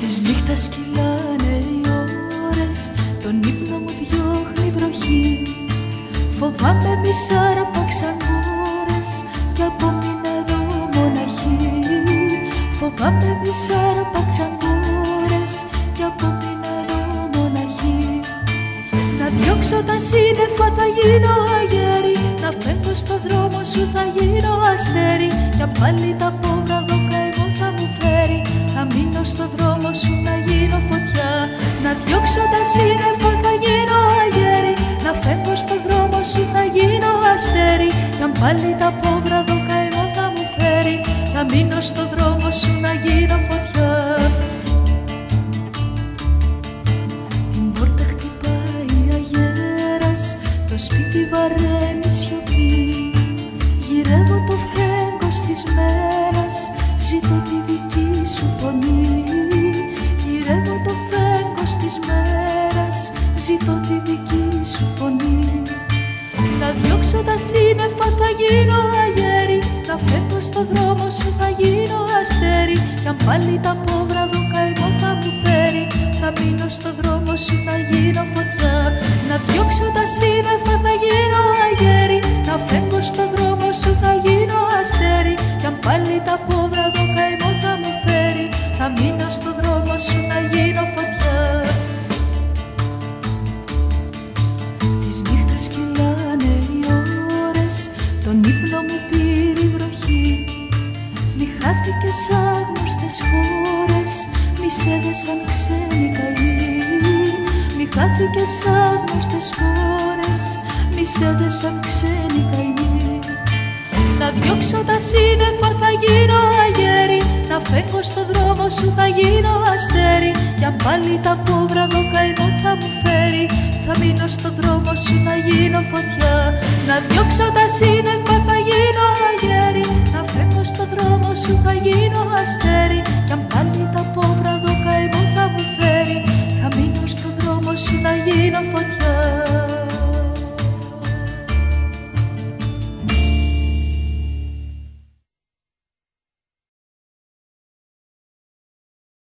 Τις νύχτας κυλάνε οι ώρες, τον ύπνο μου διώχνει βροχή. Φοβάμαι μη σ' άρπαξαν μπόρες κι απόμεινα εδώ μοναχή. Φοβάμαι μη σ' άρπαξαν μπόρες κι απόμεινα εδώ μοναχή. Να διώξω τα σύννεφα θα γίνω αγέρι, να φεύγω στο δρόμο σου θα γίνω αστέρι. Κι αν πάλι τα πόβρα δω καημό θα μου φέρει, θα μείνω στο δρόμο σου να γίνω φωτιά. Να διώξω τα σύννεφα θα γίνω αγέρι, να φεύγω στο δρόμο σου θα γίνω αστέρι. Κι αν πάλι τα πόβρα δω καημό θα μου φέρει, θα μείνω στο δρόμο σου να γίνω φωτιά. Την πόρτα χτυπάει αγέρας, το σπίτι βαραίνει σιωπή. Γυρεύω το φέγγος της μέρας, ζητώ τη δική σου φωνή. Γυρεύω το φέγγος της μέρας, ζητώ τη δική σου φωνή. Να διώξω τα σύννεφα θα γίνω αγέρι, να φεύγω στο δρόμο σου θα γίνω αστέρι. Κι αν πάλι τα πόβρα δω καημό θα μου φέρει, θα μείνω στο δρόμο σου να γίνω φωτιά. Να διώξω τα σύννεφα θα γίνω αγέρι, να φεύγω στο δρόμο σου θα γίνω αστέρι. Κι αν πάλι τα πόβρα δω καημό θα μου φέρει, θα μείνω στο δρόμο σου να γίνω φωτιά. Τις νύχτες κυλάνε οι ώρες, τον ύπνο μου πήρε η βροχή. Μη χάθηκες άγνωστες χώρες, μη σε έδεσαν ξένοι καημοί. Μη χάθηκες άγνωστες χώρες, μη σε έδεσαν ξένοι καημοί. Να διώξω τα σύννεφα θα γίνω αγέρι, να φεύγω στο δρόμο σου θα γίνω αστέρι. Κι αν πάλι τα πόβρα δω καημό θα μου φέρει, θα μείνω στο δρόμο σου να γίνω φωτιά. Να διώξω τα σύννεφα θα γίνω αγέρι, να φεύγω στο δρόμο σου θα γίνω αστέρι.